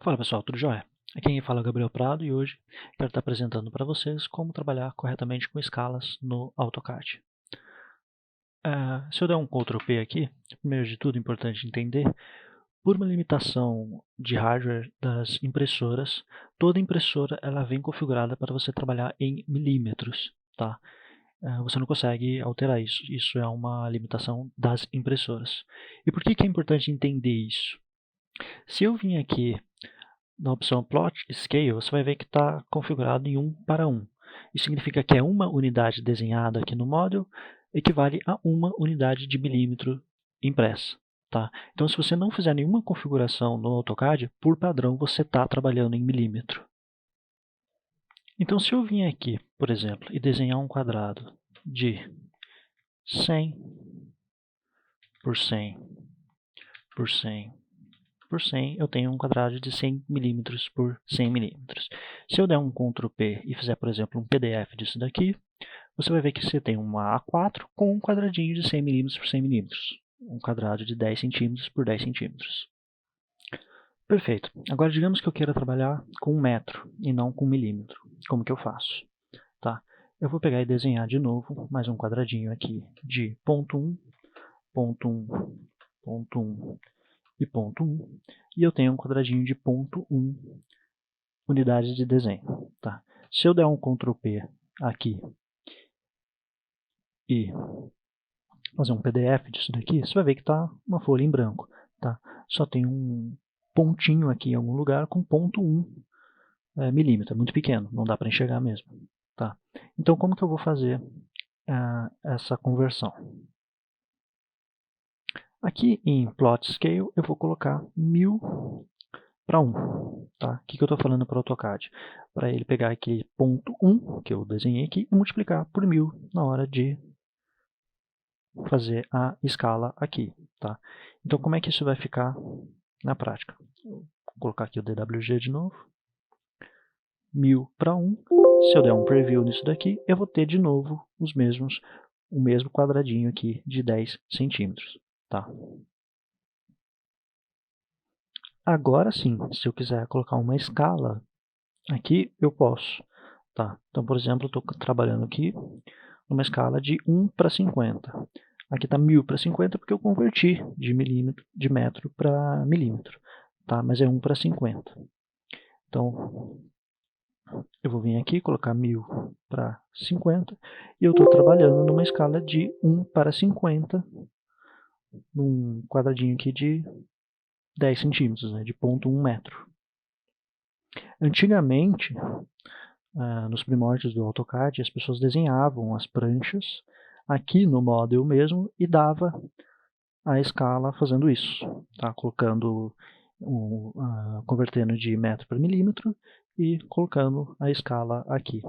Fala pessoal, tudo jóia? Aqui quem fala é o Gabriel Prado e hoje quero estar apresentando para vocês como trabalhar corretamente com escalas no AutoCAD. Se eu der um Ctrl P aqui, primeiro de tudo é importante entender, por uma limitação de hardware das impressoras, toda impressora ela vem configurada para você trabalhar em milímetros, tá? Você não consegue alterar isso, isso é uma limitação das impressoras. E por que é importante entender isso? Se eu vim aqui na opção Plot Scale, você vai ver que está configurado em 1:1. Isso significa que é uma unidade desenhada aqui no Model equivale a uma unidade de milímetro impressa. Tá? Então, se você não fizer nenhuma configuração no AutoCAD, por padrão você está trabalhando em milímetro. Então, se eu vim aqui, por exemplo, e desenhar um quadrado de 100 por 100 por 100 por 100, eu tenho um quadrado de 100 milímetros por 100 milímetros. Se eu der um Ctrl P e fizer, por exemplo, um PDF disso daqui, você vai ver que você tem uma A4 com um quadradinho de 100 milímetros por 100 milímetros. Um quadrado de 10 centímetros por 10 centímetros. Perfeito. Agora, digamos que eu queira trabalhar com 1 metro e não com milímetro. Como que eu faço? Tá? Eu vou pegar e desenhar de novo mais um quadradinho aqui de ponto 1, ponto 1, ponto 1 e ponto 1. E eu tenho um quadradinho de ponto 1 unidades de desenho. Tá? Se eu der um Ctrl P aqui e fazer um PDF disso daqui, você vai ver que está uma folha em branco. Tá? Só tem um pontinho aqui em algum lugar com ponto 1 milímetro, é muito pequeno, não dá para enxergar mesmo. Tá? Então, como que eu vou fazer essa conversão? Aqui em Plot Scale, eu vou colocar 1000 para 1. Tá? O que eu estou falando para o AutoCAD? Para ele pegar aquele ponto 1 que eu desenhei aqui e multiplicar por 1000 na hora de fazer a escala aqui. Tá? Então, como é que isso vai ficar na prática? Vou colocar aqui o DWG de novo. 1000 para 1. Se eu der um preview nisso daqui, eu vou ter de novo o mesmo quadradinho aqui de 10 centímetros. Tá? Agora sim, se eu quiser colocar uma escala aqui, eu posso. Tá? Então, por exemplo, eu estou trabalhando aqui numa escala de 1 para 50. Aqui está 1000 para 50 porque eu converti de metro para milímetro. Tá? Mas é 1 para 50. Então, eu vou vir aqui, colocar 1000 para 50. E eu estou trabalhando numa escala de 1 para 50, num quadradinho aqui de 10 centímetros, né, de 0,1 metro. Antigamente, nos primórdios do AutoCAD, as pessoas desenhavam as pranchas aqui no Model mesmo e dava a escala fazendo isso, tá? Colocando, convertendo de metro para milímetro e colocando a escala aqui.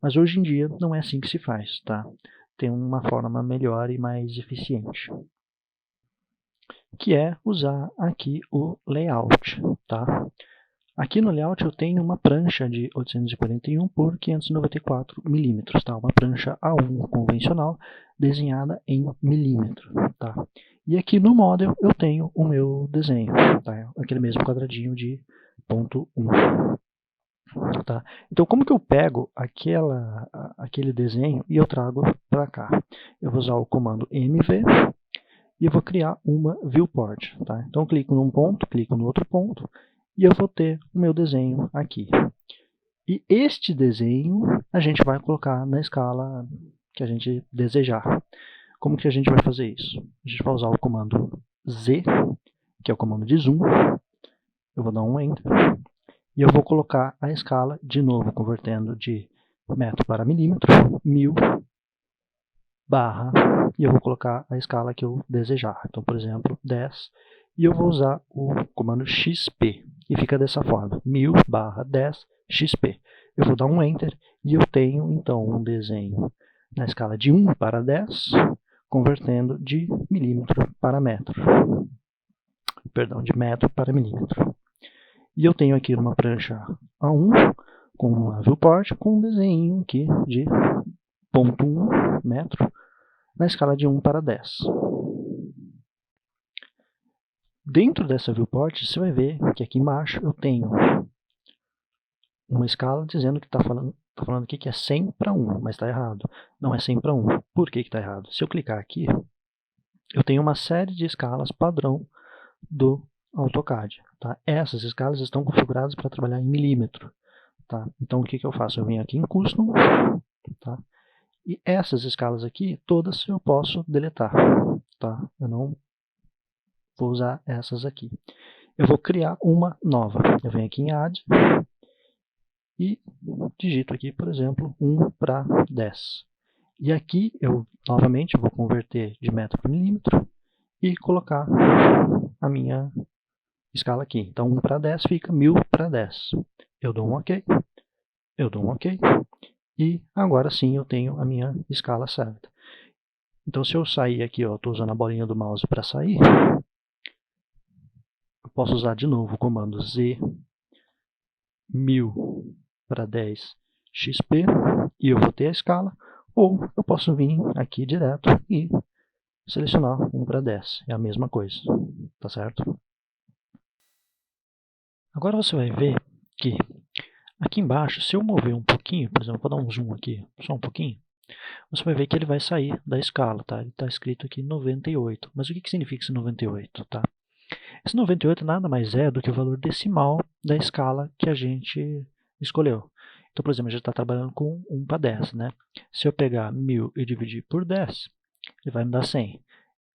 Mas hoje em dia não é assim que se faz, tá? Tem uma forma melhor e mais eficiente, que é usar aqui o layout, tá? Aqui no layout eu tenho uma prancha de 841 por 594 milímetros, tá? Uma prancha A1 convencional desenhada em milímetro, tá? E aqui no Model eu tenho o meu desenho, tá? Aquele mesmo quadradinho de ponto 1. Tá? Então, como que eu pego aquele desenho e eu trago para cá? Eu vou usar o comando MV e eu vou criar uma viewport. Tá? Então, eu clico num ponto, clico no outro ponto e eu vou ter o meu desenho aqui. E este desenho a gente vai colocar na escala que a gente desejar. Como que a gente vai fazer isso? A gente vai usar o comando Z, que é o comando de zoom. Eu vou dar um Enter. E eu vou colocar a escala, de novo, convertendo de metro para milímetro, 1000 barra, e eu vou colocar a escala que eu desejar. Então, por exemplo, 10, e eu vou usar o comando XP, e fica dessa forma, 1000 barra 10 XP. Eu vou dar um Enter, e eu tenho, então, um desenho na escala de 1 para 10, convertendo de milímetro para metro. Perdão, de metro para milímetro. E eu tenho aqui uma prancha A1 com uma viewport com um desenho aqui de 0,1 metro na escala de 1 para 10. Dentro dessa viewport, você vai ver que aqui embaixo eu tenho uma escala dizendo que está falando aqui que é 100 para 1, mas está errado. Não é 100 para 1. Por que está errado? Se eu clicar aqui, eu tenho uma série de escalas padrão do AutoCAD. Tá? Essas escalas estão configuradas para trabalhar em milímetro. Tá? Então, o que eu faço? Eu venho aqui em Custom, tá? E essas escalas aqui, todas eu posso deletar. Tá? Eu não vou usar essas aqui. Eu vou criar uma nova. Eu venho aqui em Add e digito aqui, por exemplo, 1 para 10. E aqui eu, novamente, vou converter de metro para milímetro e colocar a minha escala aqui. Então, 1 para 10 fica 1000 para 10. Eu dou um OK, eu dou um OK, e agora sim eu tenho a minha escala certa. Então, se eu sair aqui, estou usando a bolinha do mouse para sair, eu posso usar de novo o comando Z 1000 para 10 XP e eu vou ter a escala, ou eu posso vir aqui direto e selecionar 1 para 10, é a mesma coisa, tá certo? Agora você vai ver que aqui embaixo, se eu mover um pouquinho, por exemplo, vou dar um zoom aqui, só um pouquinho, você vai ver que ele vai sair da escala, tá? Ele está escrito aqui 98, mas o que significa esse 98, tá? Esse 98 nada mais é do que o valor decimal da escala que a gente escolheu. Então, por exemplo, a gente está trabalhando com 1 para 10, né? Se eu pegar 1000 e dividir por 10, ele vai me dar 100.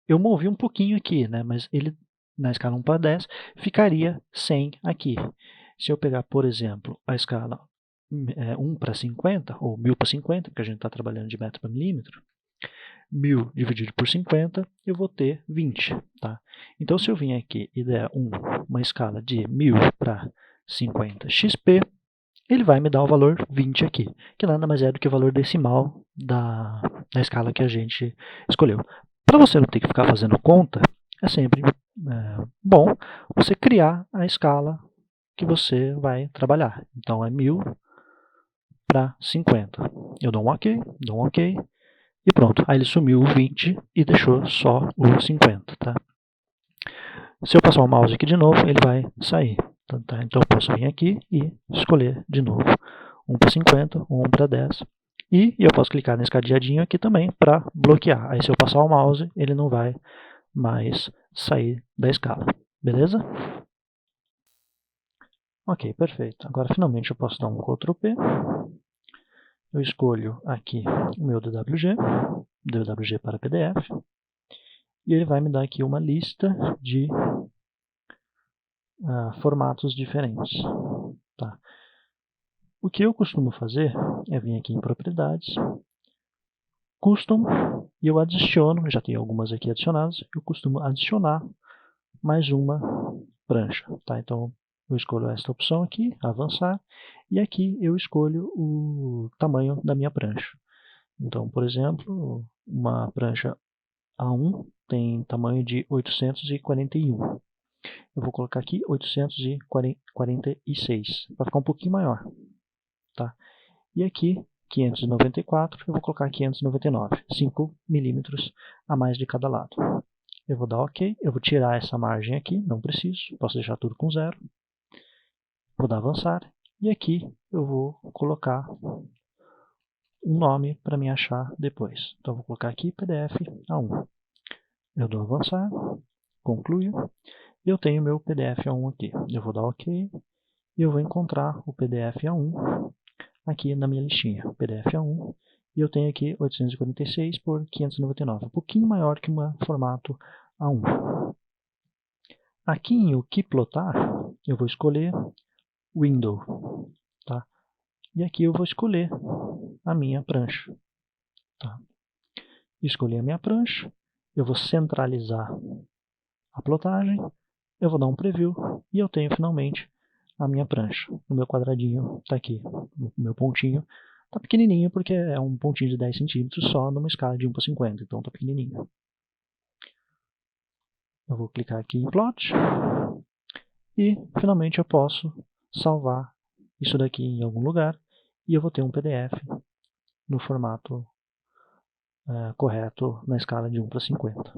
Eu movi um pouquinho aqui, né? Mas ele, na escala 1 para 10, ficaria 100 aqui. Se eu pegar, por exemplo, a escala 1 para 50, ou 1000 para 50, porque a gente está trabalhando de metro para milímetro, 1000 dividido por 50, eu vou ter 20. Tá? Então, se eu vim aqui e der uma escala de 1000 para 50 XP, ele vai me dar o valor 20 aqui, que nada mais é do que o valor decimal da escala que a gente escolheu. Para você não ter que ficar fazendo conta, é sempre bom você criar a escala que você vai trabalhar. Então, é 1000 para 50. Eu dou um OK, e pronto. Aí ele sumiu o 20 e deixou só o 50. Tá? Se eu passar o mouse aqui de novo, ele vai sair. Tá? Então, eu posso vir aqui e escolher de novo 1 para 50, 1 para 10. E eu posso clicar nesse cadeadinho aqui também para bloquear. Aí, se eu passar o mouse, ele não vai mais sair da escala. Beleza? Ok, perfeito. Agora, finalmente, eu posso dar um Ctrl+P. Eu escolho aqui o meu DWG para PDF. E ele vai me dar aqui uma lista de formatos diferentes. Tá? O que eu costumo fazer é vir aqui em Propriedades, Custom, e eu adiciono, já tem algumas aqui adicionadas, eu costumo adicionar mais uma prancha. Tá? Então, eu escolho esta opção aqui, Avançar, e aqui eu escolho o tamanho da minha prancha. Então, por exemplo, uma prancha A1 tem tamanho de 841. Eu vou colocar aqui 846, para ficar um pouquinho maior. Tá? E aqui, 594, eu vou colocar 599, 5 milímetros a mais de cada lado. Eu vou dar OK, eu vou tirar essa margem aqui, não preciso, posso deixar tudo com 0. Vou dar Avançar, e aqui eu vou colocar um nome para me achar depois. Então, eu vou colocar aqui PDF A1. Eu dou Avançar, concluo, e eu tenho meu PDF A1 aqui. Eu vou dar OK, e eu vou encontrar o PDF A1 aqui na minha listinha, PDF A1, e eu tenho aqui 846 por 599, um pouquinho maior que um formato A1. Aqui em o que plotar, eu vou escolher Window, tá? E aqui eu vou escolher a minha prancha. Tá? Escolhi a minha prancha, eu vou centralizar a plotagem, eu vou dar um preview e eu tenho finalmente a minha prancha. O meu quadradinho está aqui, o meu pontinho está pequenininho porque é um pontinho de 10 centímetros só numa escala de 1 para 50, então está pequenininho. Eu vou clicar aqui em Plot e finalmente eu posso salvar isso daqui em algum lugar e eu vou ter um PDF no formato correto na escala de 1 para 50.